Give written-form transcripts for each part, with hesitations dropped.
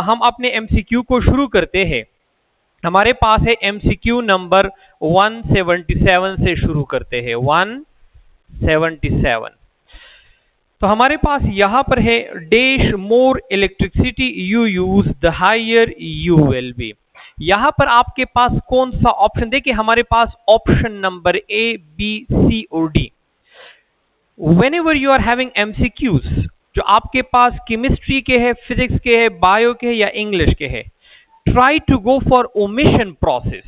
हम अपने एमसीक्यू को शुरू करते हैं। हमारे पास है एमसीक्यू नंबर 177 से शुरू करते हैं। 177। तो हमारे पास यहां पर है dash more electricity you use the higher you will be. यहां पर आपके पास कौन सा ऑप्शन, देखिए हमारे पास option number A, B, C और D. Whenever you are having MCQs, जो आपके पास केमिस्ट्री के है, फिजिक्स के है, बायो के है या इंग्लिश के है, try to go for omission process.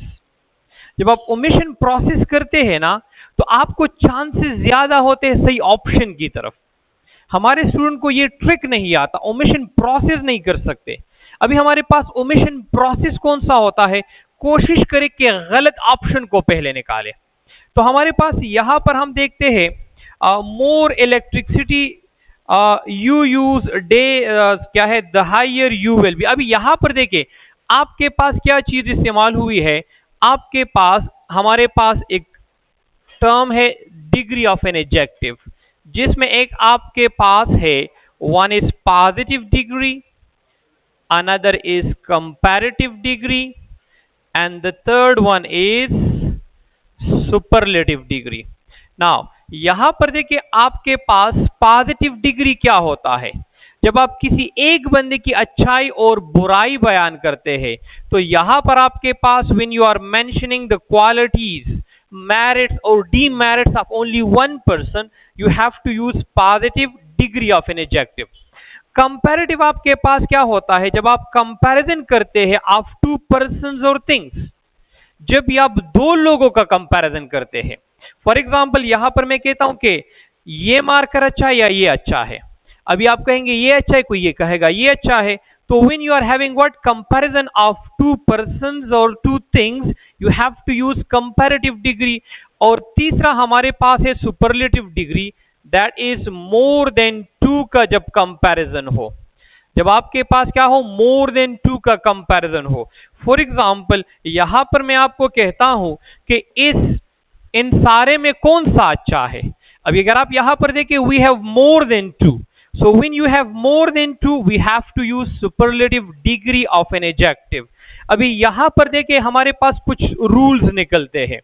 जब आप ओमिशन प्रोसेस करते हैं ना, तो आपको चांसेस ज्यादा होते हैं सही ऑप्शन की तरफ। हमारे स्टूडेंट को ये ट्रिक नहीं आता, ओमिशन प्रोसेस नहीं कर सकते। अभी हमारे पास ओमिशन प्रोसेस कौन सा होता है, कोशिश करें कि गलत ऑप्शन को पहले निकाले। तो हमारे पास यहां पर हम देखते हैं more electricity you use the, क्या है, the higher you will be. अभी यहां पर देखिए आपके पास क्या चीज इस्तेमाल हुई है, आपके पास, हमारे पास एक टर्म है डिग्री ऑफ एन एडजेक्टिव, जिसमें एक आपके पास है one is positive degree, another is comparative degree and the third one is superlative degree. Now यहां पर देखिए आपके पास पॉजिटिव डिग्री क्या होता है, जब आप किसी एक बंदे की अच्छाई और बुराई बयान करते हैं, तो यहां पर आपके पास when you are mentioning the qualities, merits or demerits of only one person, you have to use positive degree of an adjective. Comparative आपके पास क्या होता है, जब आप कंपैरिजन करते हैं of two persons or things, जब भी आप दो लोगों का कंपैरिजन करते हैं। फॉर एग्जाम्पल यहां पर मैं कहता हूं कि ये मार्कर अच्छा है या ये अच्छा है, अभी आप कहेंगे ये अच्छा है, कोई ये कहेगा ये अच्छा है। तो when you are having what comparison of two persons or two things, you have to use comparative degree। और तीसरा हमारे पास है superlative degree, that is more than two का जब comparison हो, जब आपके पास क्या हो, more than two का comparison हो। फॉर एग्जाम्पल यहां पर मैं आपको कहता हूं कि इन सारे में कौन सा अच्छा है। अभी अगर आप यहां पर देखें we have more than two, so when you have more than two we have to use superlative degree of an adjective। अभी यहां पर देखें हमारे पास कुछ रूल्स निकलते हैं।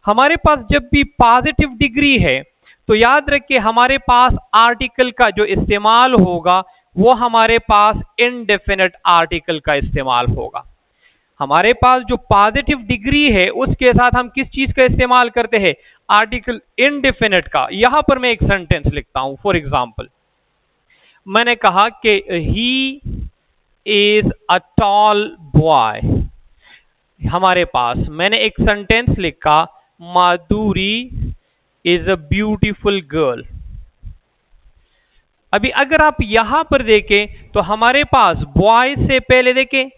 हमारे पास जब भी पॉजिटिव डिग्री है तो याद रखिए हमारे पास आर्टिकल का जो इस्तेमाल होगा वो हमारे पास इनडेफिनेट आर्टिकल का इस्तेमाल होगा। हमारे पास जो पॉजिटिव डिग्री है उसके साथ हम किस चीज का इस्तेमाल करते हैं, आर्टिकल इनडेफिनेट का। यहां पर मैं एक सेंटेंस लिखता हूं। फॉर एग्जाम्पल मैंने कहा कि he is a tall boy. हमारे पास मैंने एक सेंटेंस लिखा, Madhuri is a beautiful girl. अभी अगर आप यहां पर देखें तो हमारे पास बॉय से पहले देखें,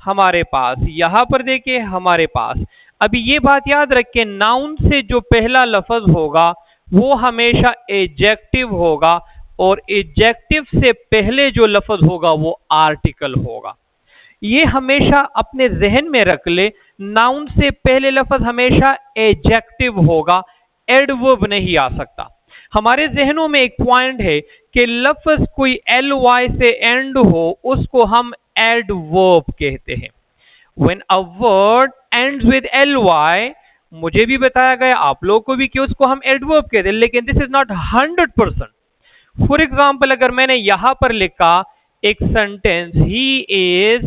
हमारे पास यहां पर देखें, हमारे पास, अभी ये बात याद रखें, नाउन से जो पहला लफ्ज होगा वो हमेशा एडजेक्टिव होगा और एडजेक्टिव से पहले जो लफ्ज होगा वो आर्टिकल होगा। ये हमेशा अपने जहन में रख ले, नाउन से पहले लफ्ज हमेशा एडजेक्टिव होगा, एडवर्ब नहीं आ सकता। हमारे जहनों में एक पॉइंट है कि लफ्ज कोई एल वाई से एंड हो उसको हम एडवर्ब कहते हैं। When a word ends with ly, मुझे भी बताया गया आप लोगों को भी कि उसको हम एडवर्ब कहते हैं, लेकिन this is not 100%। For example अगर मैंने यहां पर लिखा एक sentence, he is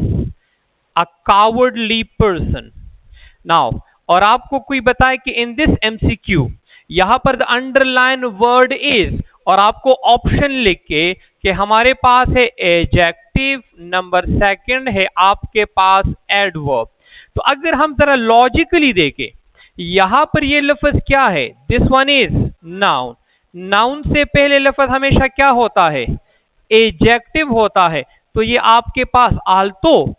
a cowardly person now, और आपको कोई बताए कि इन दिस एमसीक्यू यहां पर द अंडरलाइन वर्ड इज, और आपको ऑप्शन लिख के कि हमारे पास है एडजेक्टिव, नंबर सेकंड है आपके पास एडवर्ब। तो अगर हम जरा लॉजिकली देखें यहां पर ये लफ्ज क्या है, this one is noun. Noun से पहले लफ्ज हमेशा क्या होता है, एडजेक्टिव होता है। तो ये आपके पास although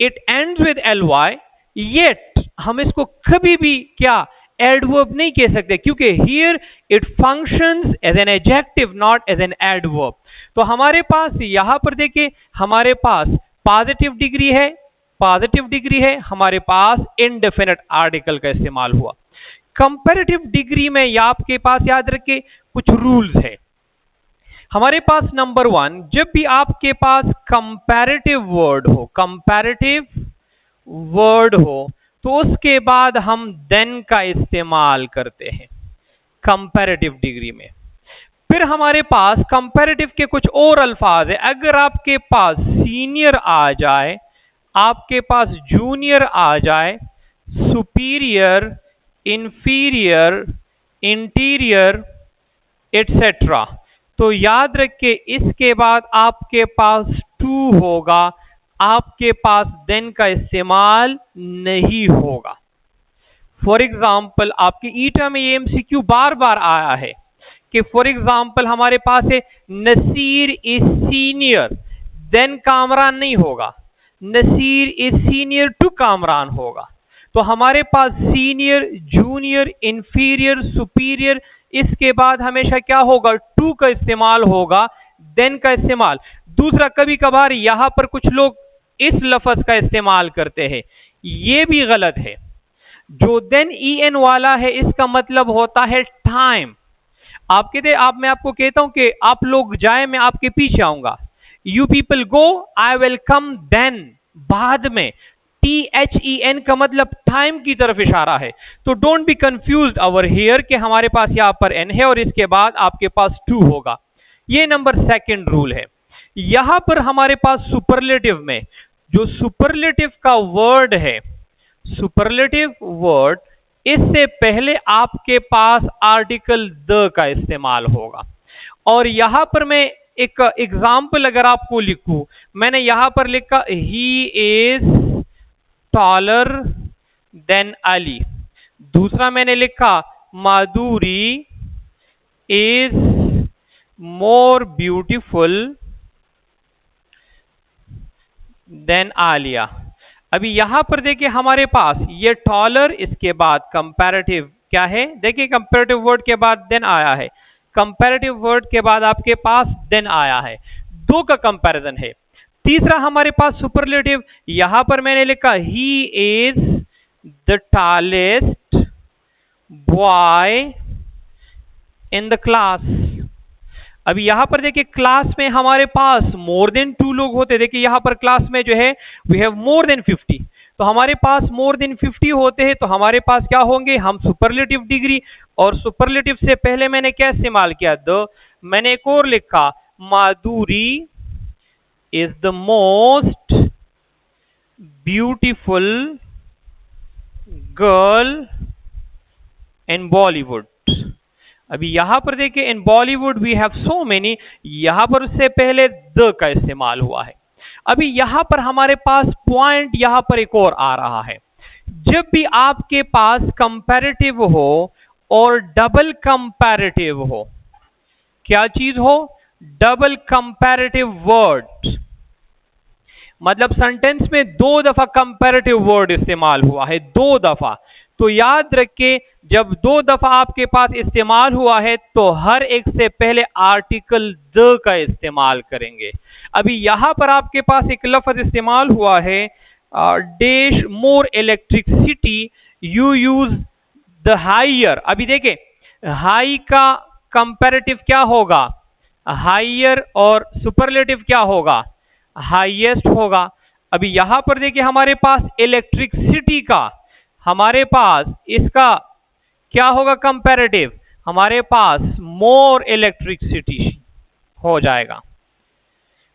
it ends with ly, yet हम इसको कभी भी क्या एडवर्ब नहीं कह सकते, क्योंकि here it functions as an adjective not as an adverb. तो हमारे पास यहां पर देखिए हमारे पास पॉजिटिव डिग्री है, पॉजिटिव डिग्री है, हमारे पास इनडेफिनेट आर्टिकल का इस्तेमाल हुआ। कंपैरेटिव डिग्री में या आपके पास याद रखिए कुछ रूल्स है। हमारे पास नंबर 1, जब भी आपके पास कंपैरेटिव वर्ड हो तो उसके बाद हम देन का इस्तेमाल करते हैं कंपैरेटिव डिग्री में। फिर हमारे पास कंपैरेटिव के कुछ और अल्फाज है। अगर आपके पास सीनियर आ जाए, आपके पास जूनियर आ जाए, सुपीरियर, इंफीरियर, इंटीरियर एटसेट्रा, तो याद रखिए इसके बाद आपके पास टू होगा, आपके पास देन का इस्तेमाल नहीं होगा। फॉर एग्जाम्पल आपके ईटा में ये एमसीक्यू बार बार आया है कि फॉर एग्जाम्पल हमारे पास है Naseer is senior, then Kamran नहीं होगा, Naseer is senior to Kamran होगा। तो हमारे पास सीनियर, जूनियर, इंफीरियर, सुपीरियर, इसके बाद हमेशा क्या होगा, टू का इस्तेमाल होगा, देन का इस्तेमाल। दूसरा, कभी कभार यहां पर कुछ लोग इस लफ्ज का इस्तेमाल करते हैं, यह भी गलत है। जो देन en वाला है इसका मतलब होता है टाइम। मैं आपको कहता हूं कि आप लोग जाए, मैं आपके पीछे आऊंगा, you people go, I will come then, बाद में। THEN का मतलब टाइम की तरफ इशारा है। तो don't be confused over here कि हमारे पास यहां पर एन है और इसके बाद आपके पास टू होगा। ये नंबर 2 रूल है। यहां पर हमारे पास सुपरलेटिव में जो सुपरलेटिव का वर्ड है, सुपरलेटिव वर्ड, इससे पहले आपके पास आर्टिकल द का इस्तेमाल होगा। और यहां पर मैं एक एग्जाम्पल अगर आपको लिखूं, मैंने यहां पर लिखा he is taller than Ali. दूसरा मैंने लिखा Madhuri is more beautiful than Alia. अभी यहां पर देखिए हमारे पास ये टॉलर, इसके बाद कंपैरेटिव क्या है, देखिए कंपैरेटिव वर्ड के बाद देन आया है, कंपैरेटिव वर्ड के बाद आपके पास देन आया है, दो का कंपैरिजन है। तीसरा हमारे पास सुपरलेटिव, यहां पर मैंने लिखा he is the tallest boy in the class. अभी यहां पर देखिए क्लास में हमारे पास मोर देन 2 लोग होते, देखिए यहां पर क्लास में जो है वी हैव मोर देन 50, तो हमारे पास मोर देन 50 होते हैं, तो हमारे पास क्या होंगे, हम सुपरलेटिव डिग्री। और सुपरलेटिव से पहले मैंने क्या इस्तेमाल किया, द। मैंने एक और लिखा Madhuri is the most beautiful girl in Bollywood. अभी यहां पर देखिए in Bollywood we have so many, यहां पर उससे पहले द का इस्तेमाल हुआ है। अभी यहां पर हमारे पास पॉइंट यहां पर एक और आ रहा है, जब भी आपके पास कंपैरेटिव हो और डबल कंपैरेटिव हो, क्या चीज हो, डबल कंपैरेटिव वर्ड, मतलब सेंटेंस में 2 दफा कंपैरेटिव वर्ड इस्तेमाल हुआ है, 2 दफा। तो याद रखिए जब 2 दफा आपके पास इस्तेमाल हुआ है तो हर एक से पहले आर्टिकल द का इस्तेमाल करेंगे। अभी यहां पर आपके पास एक लफ्ज इस्तेमाल हुआ है dash more electricity you use the higher. अभी देखिए हाई का कंपैरेटिव क्या होगा, हायर, और सुपरलेटिव क्या होगा, हाईएस्ट होगा। अभी यहां पर देखिए हमारे पास इलेक्ट्रिसिटी का, हमारे पास इसका क्या होगा कंपैरेटिव, हमारे पास मोर इलेक्ट्रिसिटी हो जाएगा।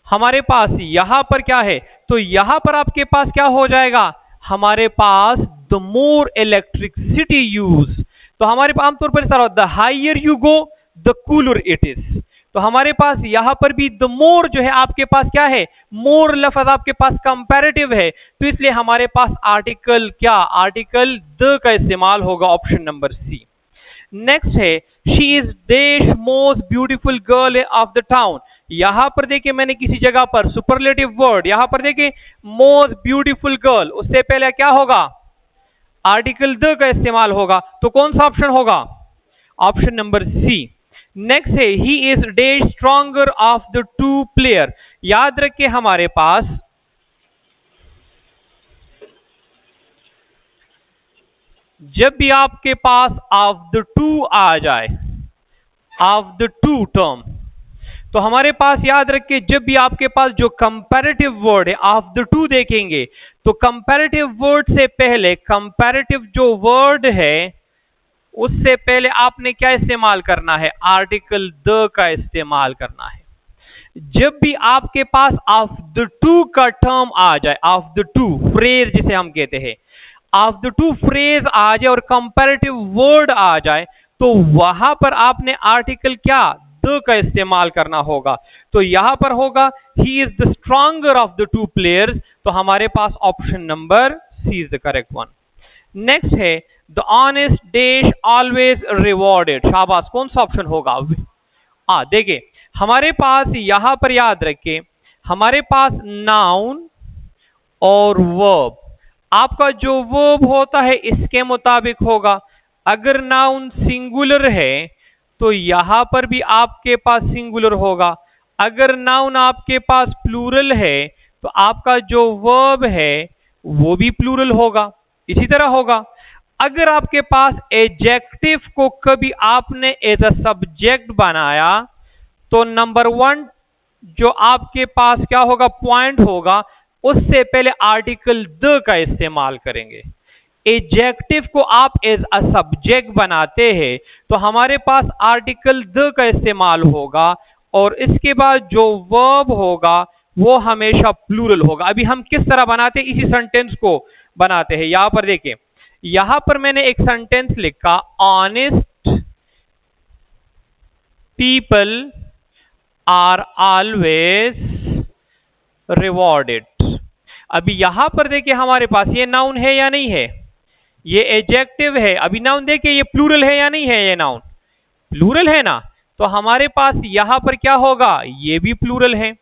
हमारे पास यहां पर क्या है, तो यहां पर आपके पास क्या हो जाएगा, हमारे पास द मोर इलेक्ट्रिसिटी यूज। तो हमारे पास आमतौर पर the higher you go the cooler it is. तो हमारे पास यहां पर भी द मोर जो है आपके पास क्या है, मोर लफ्ज आपके पास कंपैरेटिव है, तो इसलिए हमारे पास आर्टिकल क्या, आर्टिकल द का इस्तेमाल होगा, ऑप्शन नंबर सी। नेक्स्ट है she is dash most beautiful girl of the town. यहां पर देखिए मैंने किसी जगह पर सुपरलेटिव वर्ड, यहां पर देखिए मोस्ट ब्यूटीफुल गर्ल, उससे पहले क्या होगा, आर्टिकल द का इस्तेमाल होगा, तो कौन सा ऑप्शन होगा, ऑप्शन नंबर सी। नेक्स्ट है he is dash stronger of the 2 player. याद रखिए हमारे पास जब भी आपके पास ऑफ द 2 आ जाए, ऑफ द 2 टर्म, तो हमारे पास याद रखिए, जब भी आपके पास जो कंपैरेटिव वर्ड है ऑफ द टू देखेंगे, तो कंपैरेटिव वर्ड से पहले कंपैरेटिव जो वर्ड है उससे पहले आपने क्या इस्तेमाल करना है? आर्टिकल द का इस्तेमाल करना है। जब भी आपके पास ऑफ द टू का टर्म आ जाए, ऑफ द टू फ्रेज जिसे हम कहते हैं, ऑफ द टू फ्रेज आ जाए और कंपैरेटिव वर्ड आ जाए, तो वहां पर आपने आर्टिकल क्या? द का इस्तेमाल करना होगा। तो यहां पर होगा he is the stronger of the two players. तो हमारे पास option number C is the correct one. Next है the honest dash always rewarded. शाबाश, कौन सा ऑप्शन होगा? देखिए हमारे पास यहां पर याद रखिए, हमारे पास नाउन और वर्ब, आपका जो वर्ब होता है इसके मुताबिक होगा। अगर नाउन सिंगुलर है तो यहां पर भी आपके पास सिंगुलर होगा। अगर नाउन आपके पास प्लूरल है तो आपका जो वर्ब है वो भी प्लूरल होगा। इसी तरह होगा अगर आपके पास एडजेक्टिव को कभी आपने एज अ सब्जेक्ट बनाया, तो नंबर वन जो आपके पास क्या होगा? पॉइंट होगा, उससे पहले आर्टिकल द का इस्तेमाल करेंगे। एडजेक्टिव को आप एज अ सब्जेक्ट बनाते हैं तो हमारे पास आर्टिकल द का इस्तेमाल होगा, और इसके बाद जो वर्ब होगा वो हमेशा प्लूरल होगा। अभी हम किस तरह बनाते हैं, इसी सेंटेंस को बनाते हैं। यहां पर देखिए, यहां पर मैंने एक सेंटेंस लिखा, honest people are always rewarded. अभी यहां पर देखिए हमारे पास ये नाउन है या नहीं है? ये एडजेक्टिव है। अभी नाउन देखिए ये प्लूरल है या नहीं है? ये नाउन प्लूरल है ना, तो हमारे पास यहां पर क्या होगा? ये भी प्लूरल है।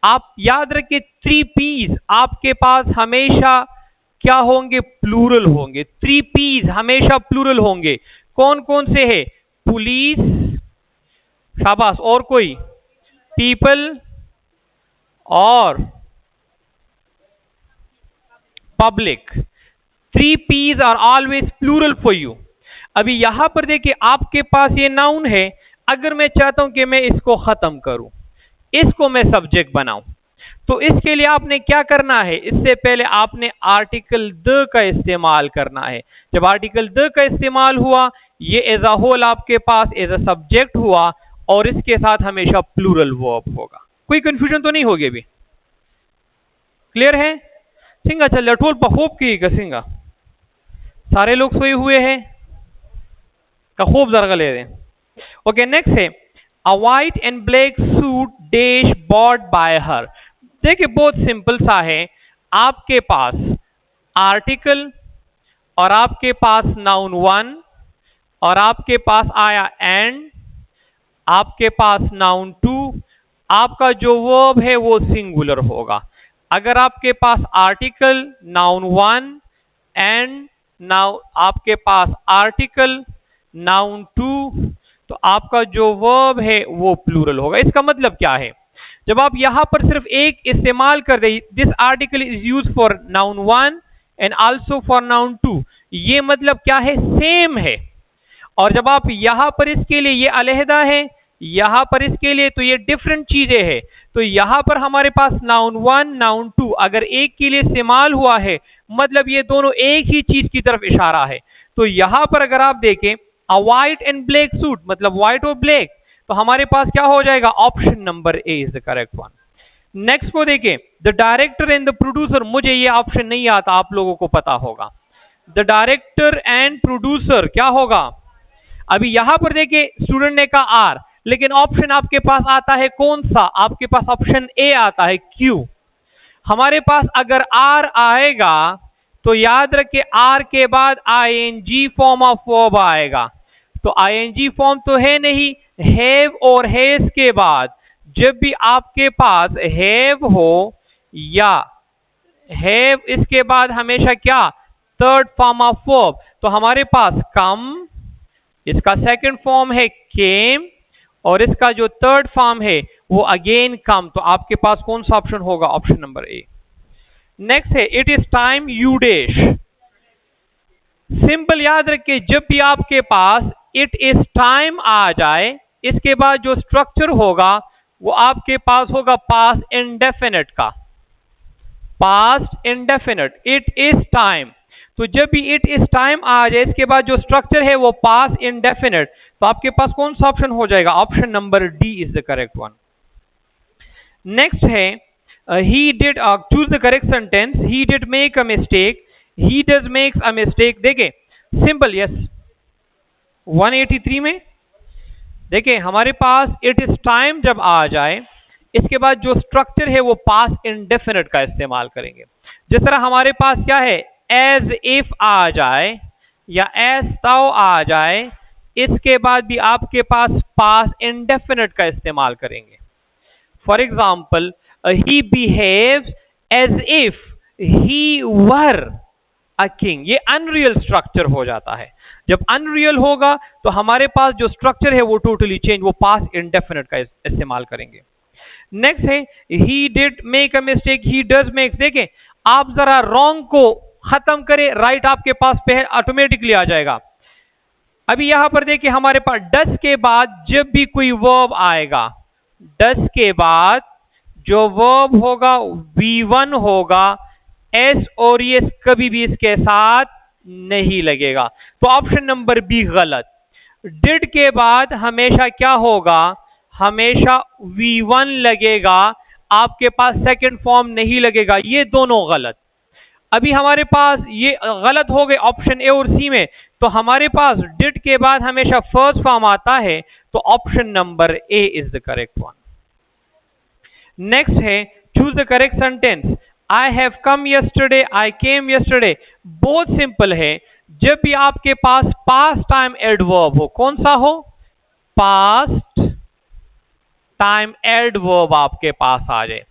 आप याद रखिए, थ्री पीज आपके पास हमेशा क्या होंगे? प्लूरल होंगे। थ्री पीज हमेशा प्लूरल होंगे। कौन कौन से है? पुलिस, शाबाश, और कोई? पीपल और public. Three Ps are always plural for you. अभी यहां पर देखिए आपके पास ये नाउन है, अगर मैं चाहता हूं कि मैं इसको खत्म करूं, इसको मैं सब्जेक्ट बनाऊं, तो इसके लिए आपने क्या करना है? इससे पहले आपने आर्टिकल द का इस्तेमाल करना है। जब आर्टिकल द का इस्तेमाल हुआ, ये एज अ होल आपके पास एज अ सब्जेक्ट हुआ, और इसके साथ हमेशा प्लूरल वर्ब होगा। कोई कंफ्यूजन तो नहीं होगी? अभी क्लियर है? सिंगा चल लठोल पखोब की सिंगा, सारे लोग सोए हुए हैं का खूब जरगा ले रहे हैं। ओके, नेक्स्ट है अ white and black suit dash bought by हर। देखिए बहुत सिंपल सा है, आपके पास आर्टिकल और आपके पास नाउन वन, और आपके पास आया एंड, आपके पास नाउन टू, आपका जो वर्ब है वो सिंगुलर होगा। अगर आपके पास article noun one and now आपके पास आर्टिकल नाउन टू, तो आपका जो वर्ब है वो प्लूरल होगा। इसका मतलब क्या है? जब आप यहां पर सिर्फ एक इस्तेमाल कर दे, this article is use for noun one and also for noun two, ये मतलब क्या है? सेम है। और जब आप यहां पर इसके लिए ये अलहदा है, यहां पर इसके लिए तो ये डिफरेंट चीजें हैं। तो यहां पर हमारे पास नाउन वन नाउन टू अगर एक के लिए इस्तेमाल हुआ है, मतलब ये दोनों एक ही चीज की तरफ इशारा है। तो यहां पर अगर आप देखें अ व्हाइट एंड ब्लैक सूट, मतलब व्हाइट और ब्लैक, तो हमारे पास क्या हो जाएगा? Option number A is the correct one. Next को देखें, the director and the producer. मुझे ये ऑप्शन नहीं आता, आप लोगों को पता होगा। द डायरेक्टर एंड प्रोड्यूसर क्या होगा? अभी यहां पर देखिए स्टूडेंट ने कहा आर, लेकिन ऑप्शन आपके पास आता है कौन सा? आपके पास ऑप्शन ए आता है, क्यू। हमारे पास अगर आर आएगा तो याद रखिए आर के बाद आईएनजी फॉर्म ऑफ वर्ब आएगा। तो आईएनजी फॉर्म तो है नहीं, हैव और हैज के बाद जब भी आपके पास हैव हो या हैव, इसके बाद हमेशा क्या? Third form of verb. तो हमारे पास कम, इसका सेकंड फॉर्म है केम, और इसका जो थर्ड फॉर्म है वो अगेन कम। तो आपके पास कौन सा ऑप्शन होगा? ऑप्शन नंबर ए। नेक्स्ट है it is time you dash. Simple याद रखिए, जब भी आपके पास इट इज टाइम आ जाए, इसके बाद जो स्ट्रक्चर होगा वो आपके पास होगा पास्ट इंडेफिनिट का, past indefinite, it is time. तो जब भी इट इज टाइम आ जाए इसके बाद जो स्ट्रक्चर है वो पास्ट इंडेफिनिट, तो आपके पास कौन सा ऑप्शन हो जाएगा? Option number D is the correct one. Next है he did, choose the correct sentence, he did make a mistake, he does makes a mistake. देखिए सिंपल, यस 183 में देखिए हमारे पास इट इज टाइम जब आ जाए इसके बाद जो स्ट्रक्चर है वो पास्ट इंडेफिनिट का इस्तेमाल करेंगे। जिस तरह हमारे पास क्या है, एज इफ आ जाए या एज ताओ आ जाए, इसके बाद भी आपके पास पास्ट इंडेफिनिट का इस्तेमाल करेंगे। For example, he behaves as if he were a king, ये अनरियल स्ट्रक्चर हो जाता है। जब अनरियल होगा तो हमारे पास जो स्ट्रक्चर है वो टोटली चेंज, वो पास्ट इंडेफिनिट का इस्तेमाल करेंगे। नेक्स्ट है he did make a mistake, he does make. देखें आप जरा रॉन्ग को खत्म करें, राइट आपके पास पहले ऑटोमेटिकली आ जाएगा। अभी यहां पर देखिए हमारे पास डज के बाद जब भी कोई वर्ब आएगा, डज के बाद जो वर्ब होगा V1 होगा, एस और एस कभी भी इसके साथ नहीं लगेगा, तो ऑप्शन नंबर बी गलत। डिड के बाद हमेशा क्या होगा, हमेशा V1 लगेगा, आपके पास सेकंड फॉर्म नहीं लगेगा, ये दोनों गलत। अभी हमारे पास ये गलत हो गए ऑप्शन ए और सी में, तो हमारे पास डिड के बाद हमेशा फर्स्ट फॉर्म आता है, तो option number A is the correct one. Next है choose the correct sentence, I have come yesterday, I came yesterday. बहुत सिंपल है, जब भी आपके पास पास्ट टाइम एडवर्ब हो, कौन सा हो, पास्ट टाइम एडवर्ब आपके पास आ जाए,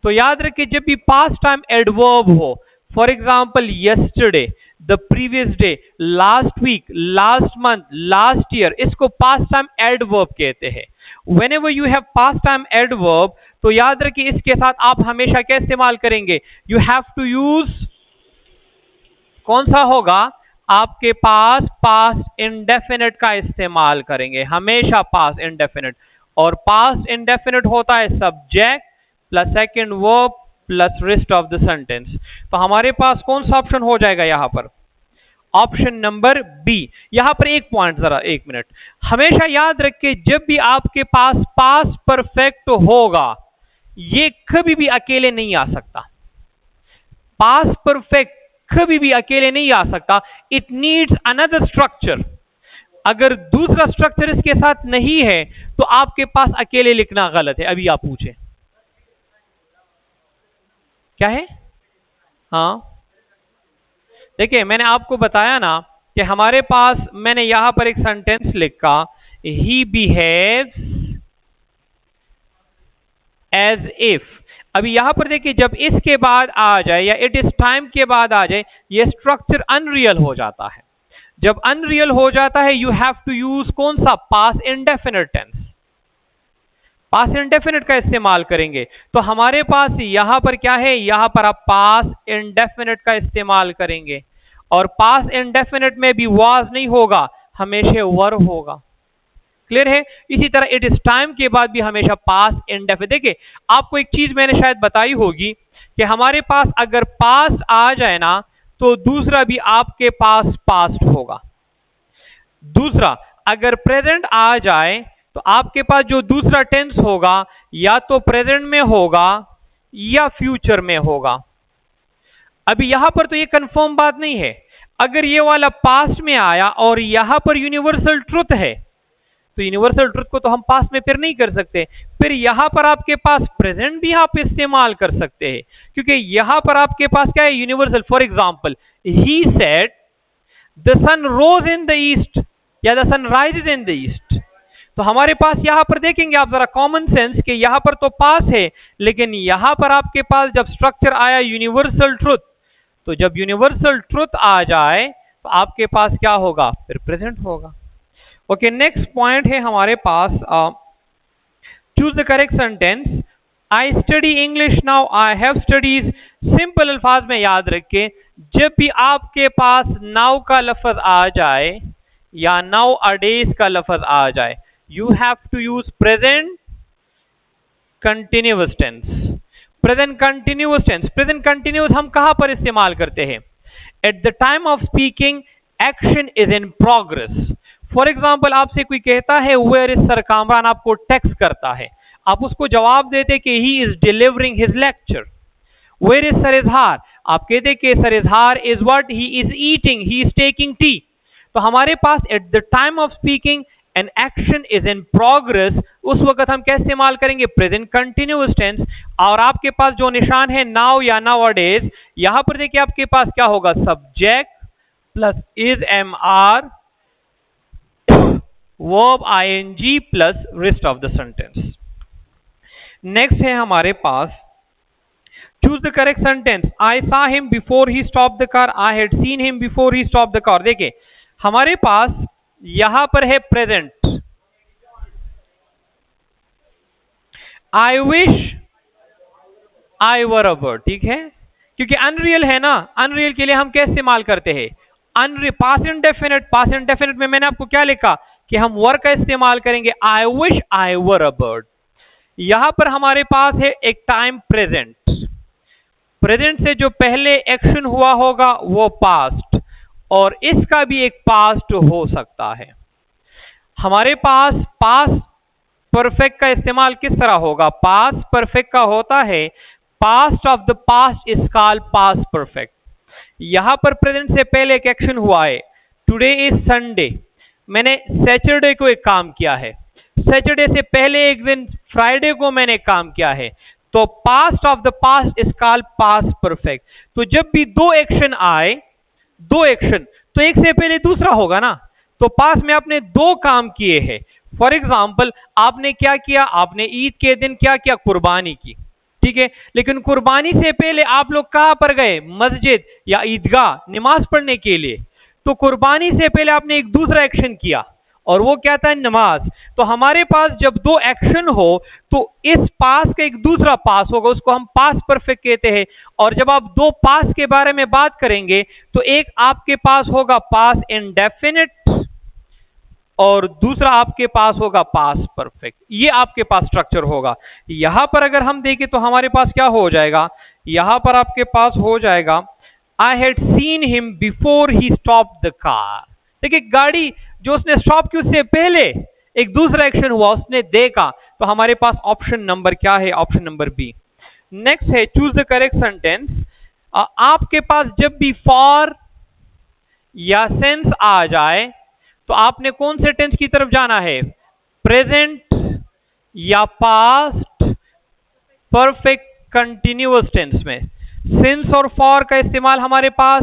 तो याद रखिए जब भी पास्ट टाइम एडवर्ब हो, for example yesterday, the previous day, last week, last month, last year, इसको पास्ट टाइम एडवर्ब कहते हैं। Whenever you have past time adverb, तो याद रखिए इसके साथ आप हमेशा क्या इस्तेमाल करेंगे, you have to use, कौन सा होगा, आपके पास पास्ट इंडेफिनिट का इस्तेमाल करेंगे, हमेशा पास्ट इंडेफिनिट। और पास्ट इंडेफिनिट होता है subject plus second verb plus rest of the sentence. तो हमारे पास कौन सा ऑप्शन हो जाएगा यहां पर, ऑप्शन नंबर बी। यहां पर एक पॉइंट, जरा एक मिनट, हमेशा याद रखिए जब भी आपके पास पास्ट परफेक्ट होगा, ये कभी भी अकेले नहीं आ सकता, पास्ट परफेक्ट कभी भी अकेले नहीं आ सकता, इट नीड्स अनदर स्ट्रक्चर। अगर दूसरा स्ट्रक्चर इसके साथ नहीं है तो आपके पास अकेले लिखना गलत है। अभी आप पूछे क्या है, हाँ देखिए मैंने आपको बताया ना कि हमारे पास, मैंने यहां पर एक सेंटेंस लिखा, ही बिहेव्स एज इफ। अभी यहां पर देखिए जब इसके बाद आ जाए या इट इज टाइम के बाद आ जाए, ये स्ट्रक्चर अनरियल हो जाता है। जब अनरियल हो जाता है यू हैव टू यूज कौन सा, past indefinite tense, past indefinite का इस्तेमाल करेंगे। तो हमारे पास यहां पर क्या है, यहां पर आप पास्ट इंडेफिनिट का इस्तेमाल करेंगे, और पास्ट इंडेफिनिट में भी वाज नहीं होगा, हमेशा वर होगा। क्लियर है? इसी तरह इट इज टाइम के बाद भी हमेशा पास्ट इंडेफिनिट। देखिए आपको एक चीज मैंने शायद बताई होगी कि हमारे पास अगर पास्ट आ जाए ना तो दूसरा भी आपके पास पास्ट होगा। दूसरा अगर प्रेजेंट आ जाए तो आपके पास जो दूसरा टेंस होगा या तो प्रेजेंट में होगा या फ्यूचर में होगा। अभी यहां पर तो ये कंफर्म बात नहीं है, अगर ये वाला पास्ट में आया और यहां पर यूनिवर्सल ट्रुथ है तो यूनिवर्सल ट्रुथ को तो हम पास्ट में फिर नहीं कर सकते, फिर यहां पर आपके पास प्रेजेंट भी आप इस्तेमाल कर सकते हैं, क्योंकि यहां पर आपके पास क्या है, universal. For example he said the sun rose in the east या the sun rises in the east. तो हमारे पास यहां पर देखेंगे आप जरा कॉमन सेंस कि यहां पर तो पास है, लेकिन यहां पर आपके पास जब स्ट्रक्चर आया यूनिवर्सल ट्रुथ, तो जब यूनिवर्सल ट्रुथ आ जाए तो आपके पास क्या होगा, फिर प्रेजेंट होगा। ओके, नेक्स्ट पॉइंट है हमारे पास, choose the correct sentence, I study English now, I have studies. Simple अल्फाज में याद रखें, जब भी आपके पास नाउ का लफ्ज आ जाए या नाउ अडेज का लफ्ज आ जाए, you have to use present continuous tense. Present continuous tense, present continuous हम कहां पर इस्तेमाल करते हैं? At the time of speaking action is in progress. For example आपसे कोई कहता है वेयर इज सर कामरान, आपको टेक्स्ट करता है, आप उसको जवाब देते कि he is delivering his lecture. Where is sir Izhar, आप कहते कि sir Izhar is what, he is eating, he is taking tea. तो हमारे पास at the time of speaking an action is in progress, उस वक्त हम क्या इस्तेमाल करेंगे? Present continuous tense. और आपके पास जो निशान है नाउ या नाउअडेज, यहां पर देखिए आपके पास क्या होगा? Subject plus is am are verb ing plus rest of the sentence. Next है हमारे पास choose the correct sentence. I saw him before he stop the car, I had seen him before he stop the car. देखिए हमारे पास यहां पर है present, I wish I were a bird, ठीक है, क्योंकि अनरियल है ना, अनरियल के लिए हम क्या इस्तेमाल करते हैं? Past indefinite. पास्ट इंडेफिनिट में मैंने आपको क्या लिखा कि हम वर का इस्तेमाल करेंगे, आई wish I were a bird. यहां पर हमारे पास है एक टाइम प्रेजेंट, प्रेजेंट से जो पहले एक्शन हुआ होगा वो पास्ट, और इसका भी एक पास्ट हो सकता है। हमारे पास पास्ट परफेक्ट का इस्तेमाल किस तरह होगा? पास्ट परफेक्ट का होता है past of the past is called past perfect. यहां पर प्रेजेंट से पहले एक एक्शन हुआ है, टुडे इज संडे, मैंने सैटरडे को एक काम किया है, सैटरडे से पहले एक दिन फ्राइडे को मैंने काम किया है, तो past of the past is called past perfect. तो जब भी दो एक्शन आए, दो एक्शन, तो एक से पहले दूसरा होगा ना, तो पास्ट में आपने दो काम किए हैं। फॉर एग्जाम्पल आपने क्या किया? आपने ईद के दिन क्या किया? कुर्बानी की, ठीक है, लेकिन कुर्बानी से पहले आप लोग कहां पर गए? मस्जिद या ईदगाह नमाज पढ़ने के लिए। तो कुर्बानी से पहले आपने एक दूसरा एक्शन किया, और वो क्या था? नमाज। तो हमारे पास जब दो एक्शन हो तो इस पास का एक दूसरा पास होगा, उसको हम पास परफेक्ट कहते हैं। और जब आप दो पास के बारे में बात करेंगे तो एक आपके पास होगा पास इंडेफिनिट और दूसरा आपके पास होगा पास परफेक्ट। ये आपके पास स्ट्रक्चर होगा। यहां पर अगर हम देखें तो हमारे पास क्या हो जाएगा? यहां पर आपके पास हो जाएगा आई had seen him before he stop the car. देखिए गाड़ी जो उसने स्टॉप की उससे पहले एक दूसरा एक्शन हुआ, उसने देखा, तो हमारे पास ऑप्शन नंबर क्या है? Option number B. नेक्स्ट है चूज द करेक्ट सेंटेंस। आपके पास जब भी फॉर या सेंस आ जाए तो आपने कौन से टेंस की तरफ जाना है? प्रेजेंट या पास्ट परफेक्ट कंटिन्यूअस टेंस में। सिंस और फॉर का इस्तेमाल हमारे पास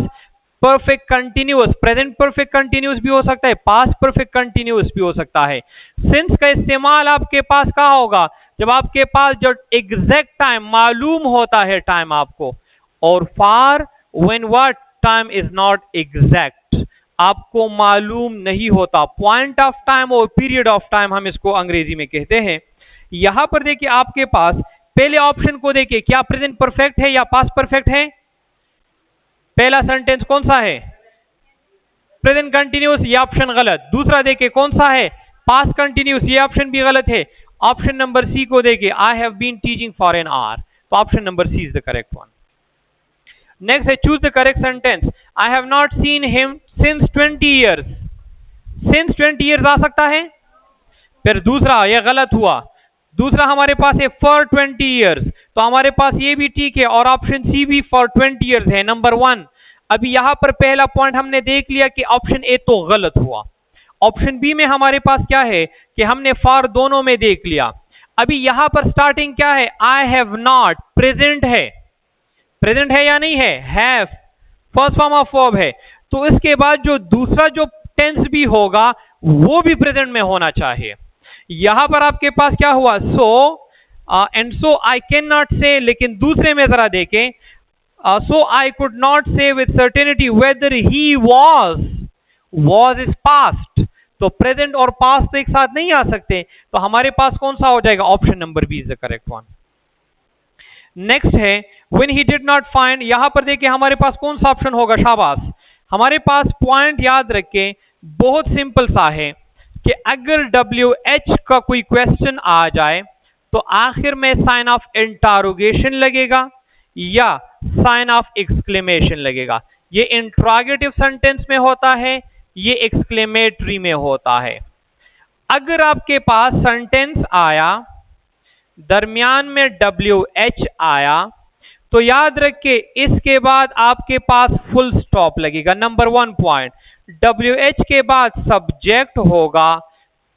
perfect continuous, present perfect continuous भी हो सकता है, पास्ट परफेक्ट कंटिन्यूअस भी हो सकता है। सिंस का इस्तेमाल आपके पास कहां होगा? जब आपके पास जो एग्जैक्ट टाइम मालूम होता है टाइम आपको। और for when what time is not exact, आपको मालूम नहीं होता, पॉइंट ऑफ टाइम और पीरियड ऑफ टाइम हम इसको अंग्रेजी में कहते हैं। यहां पर देखिए आपके पास पहले ऑप्शन को देखिए, क्या प्रेजेंट परफेक्ट है या पास्ट परफेक्ट है? पहला सेंटेंस कौन सा है? प्रेजेंट कंटिन्यूअस, ये ऑप्शन गलत। दूसरा देखिए कौन सा है? पास्ट कंटिन्यूअस, ये ऑप्शन भी गलत है। ऑप्शन नंबर सी को देखिए, I have been teaching for an hour, तो option number C is the correct one. Next है choose the correct sentence. I have not seen him since 20 years. Since 20 years आ सकता है। फिर दूसरा ये गलत हुआ। दूसरा हमारे पास है फॉर 20 ईयर्स, तो हमारे पास ये भी ठीक है, और ऑप्शन सी भी फॉर 20 ईयर्स है, नंबर वन। अभी यहां पर पहला पॉइंट हमने देख लिया कि ऑप्शन ए तो गलत हुआ। ऑप्शन बी में हमारे पास क्या है कि हमने फॉर दोनों में देख लिया। अभी यहां पर स्टार्टिंग क्या है? आई हैव नॉट, प्रेजेंट है, प्रेजेंट है या नहीं है? Have first form of verb है, तो इसके बाद जो दूसरा जो टेंस भी होगा वो भी प्रेजेंट में होना चाहिए। यहां पर आपके पास क्या हुआ? So and so I can not से, लेकिन दूसरे में जरा देखें, सो आई कुड नॉट से with certainty weather he was is past, तो प्रेजेंट और पास्ट तो एक साथ नहीं आ सकते, तो हमारे पास कौन सा हो जाएगा? Option number B is the correct one. Next है when he did not find. यहां पर देखिए हमारे पास कौन सा ऑप्शन होगा? शाबाश, हमारे पास पॉइंट याद रखें, बहुत सिंपल सा है कि अगर WH का कोई क्वेश्चन आ जाए तो आखिर में साइन ऑफ इंटरोगेशन लगेगा या साइन ऑफ एक्सक्लेमेशन लगेगा। ये इंट्रोगेटिव सेंटेंस में होता है, ये एक्सक्लेमेटरी में होता है। अगर आपके पास सेंटेंस आया, दरमियान में WH आया, तो याद रखिए इसके बाद आपके पास फुल स्टॉप लगेगा। नंबर 1 पॉइंट, WH के बाद सब्जेक्ट होगा,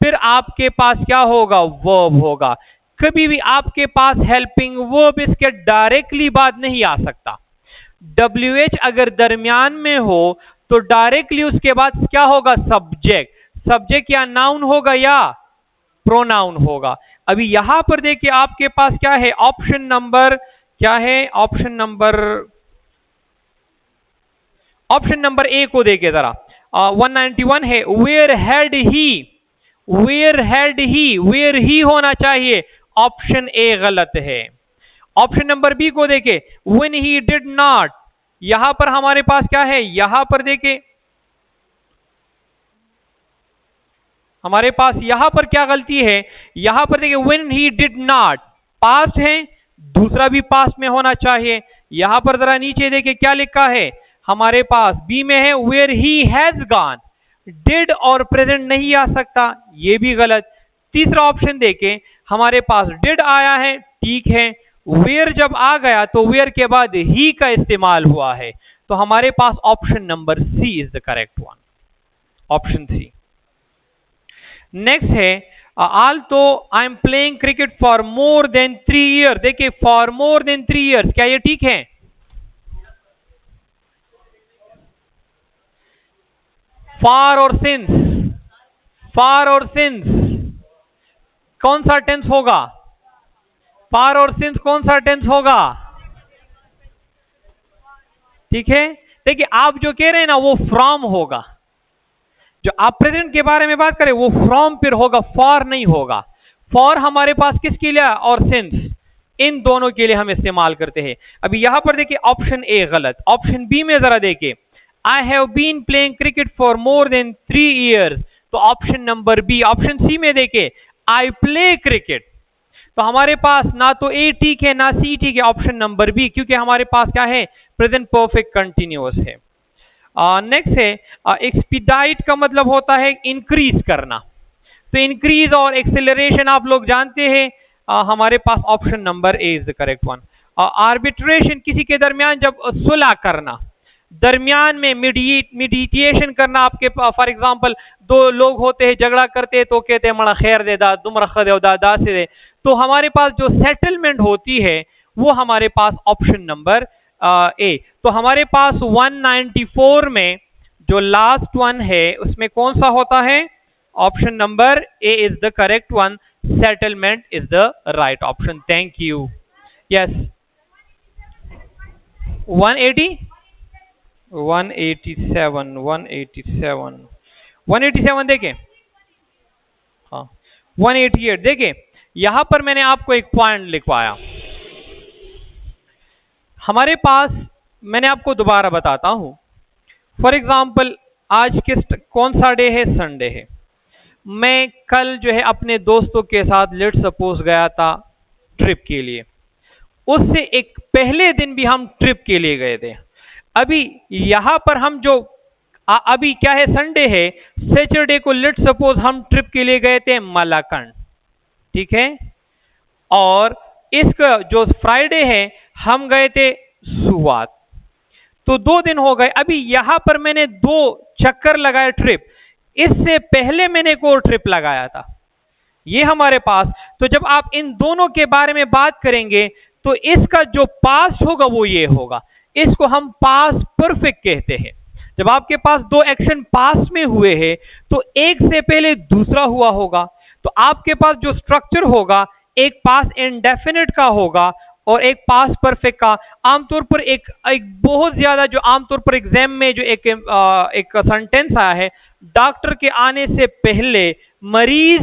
फिर आपके पास क्या होगा, वर्ब होगा। कभी भी आपके पास हेल्पिंग वर्ब इसके डायरेक्टली बाद नहीं आ सकता। WH अगर दरमियान में हो तो डायरेक्टली उसके बाद क्या होगा, सब्जेक्ट। सब्जेक्ट या नाउन होगा या प्रोनाउन होगा। अभी यहां पर देखिए आपके पास क्या है, ऑप्शन नंबर क्या है, ऑप्शन नंबर ए को देखिए जरा। 191 है, वेयर ही होना चाहिए, ऑप्शन ए गलत है। ऑप्शन नंबर बी को देखें, व्हेन ही डिड नॉट, यहां पर हमारे पास क्या है, यहां पर देखें हमारे पास यहां पर क्या गलती है, यहां पर देखिए when he did not past है, दूसरा भी पास्ट में होना चाहिए। यहां पर जरा नीचे देखिए क्या लिखा है, हमारे पास बी में है where he has gone, did और प्रेजेंट नहीं आ सकता, ये भी गलत। तीसरा ऑप्शन देखें, हमारे पास डिड आया है, ठीक है, वेयर जब आ गया तो वेयर के बाद ही का इस्तेमाल हुआ है, तो हमारे पास option number C is the correct one, option C. Next है, also I am playing cricket for more than 3 year. देखिए फॉर मोर देन 3 ईयर्स, क्या ये ठीक है? फार और सिंस, फार और सिंस कौन सा टेंस होगा? फार और सिंस कौन सा टेंस होगा? ठीक है, देखिए आप जो कह रहे हैं ना वो फ्रॉम होगा। जो आप प्रेजेंट के बारे में बात करें वो फ्रॉम फिर होगा, फॉर नहीं होगा। फॉर हमारे पास किसके लिए और सिंस, इन दोनों के लिए हम इस्तेमाल करते हैं। अभी यहां पर देखिए ऑप्शन ए गलत। ऑप्शन बी में जरा देखिए, I have been playing cricket for more than 3 years, तो option number B. Option C में देखिए, आई प्ले क्रिकेट, तो हमारे पास ना तो ए ठीक है ना सी ठीक है, ऑप्शन नंबर बी, क्योंकि हमारे पास क्या है, प्रेजेंट परफेक्ट कंटिन्यूअस है। नेक्स्ट है, एक्सपीडाइट का मतलब होता है इंक्रीज करना, तो इंक्रीज और एक्सेलरेशन आप लोग जानते हैं। हमारे पास option number A is the correct one. Arbitration किसी के दरमियान जब सुलह करना, दरमियान में मीडिएशन करना। आपके फॉर एग्जांपल दो लोग होते हैं, झगड़ा करते हैं तो कहते हैं मड़ा खैर दे दा तुम रख दे दा से दे, तो हमारे पास जो सेटलमेंट होती है वो हमारे पास ऑप्शन नंबर ए। तो हमारे पास 194 में जो लास्ट वन है उसमें कौन सा होता है, option number A is the correct one, settlement is the right option. Thank you. Yes 180 187 देखें, हाँ 188 देखें। यहां पर मैंने आपको एक पॉइंट लिखवाया, हमारे पास, मैंने आपको दोबारा बताता हूं। फॉर एग्जाम्पल आज कौन सा डे है, संडे है। मैं कल जो है अपने दोस्तों के साथ लेट सपोज गया था ट्रिप के लिए, उससे एक पहले दिन भी हम ट्रिप के लिए गए थे। अभी यहां पर हम जो अभी क्या है, संडे है, सैटरडे को लेट सपोज हम ट्रिप के लिए गए थे मलाकंड, ठीक है, और इसका जो फ्राइडे है हम गए थे सुवात, तो 2 दिन हो गए। अभी यहां पर मैंने 2 चक्कर लगाए ट्रिप, इससे पहले मैंने एक और ट्रिप लगाया था, ये हमारे पास। तो जब आप इन दोनों के बारे में बात करेंगे तो इसका जो पास्ट होगा वो ये होगा, इसको हम पास्ट परफेक्ट कहते हैं। जब आपके पास 2 एक्शन पास्ट में हुए हैं तो एक से पहले दूसरा हुआ होगा, तो आपके पास जो स्ट्रक्चर होगा एक पास्ट इंडेफिनिट का होगा और एक पास्ट परफेक्ट का। आमतौर पर एक बहुत ज्यादा जो आमतौर पर एग्जाम में जो एक सेंटेंस आया है, डॉक्टर के आने से पहले मरीज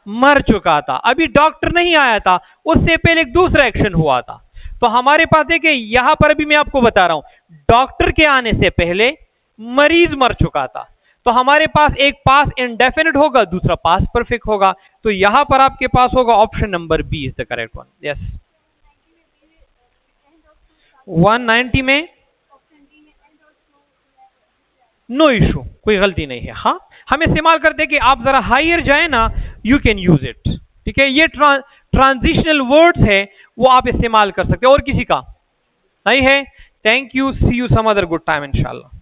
मर चुका था, अभी डॉक्टर नहीं आया था, उससे पहले एक दूसरा एक्शन हुआ था। तो हमारे पास देखिए यहां पर अभी मैं आपको बता रहा हूं, डॉक्टर के आने से पहले मरीज मर चुका था, तो हमारे पास एक पास इंडेफिनिट होगा, दूसरा पास परफेक्ट होगा। तो यहां पर आपके पास होगा option number B is the correct one. Yes, 190 में नो इशू, कोई गलती नहीं है। हाँ, हम इस्तेमाल करते हैं कि आप जरा हायर जाए ना, यू कैन यूज इट। ठीक है, ये ट्रांजिशनल वर्ड्स है, वो आप इस्तेमाल कर सकते हैं। और किसी का नहीं है? Thank you, see you some other good time इंशाल्लाह।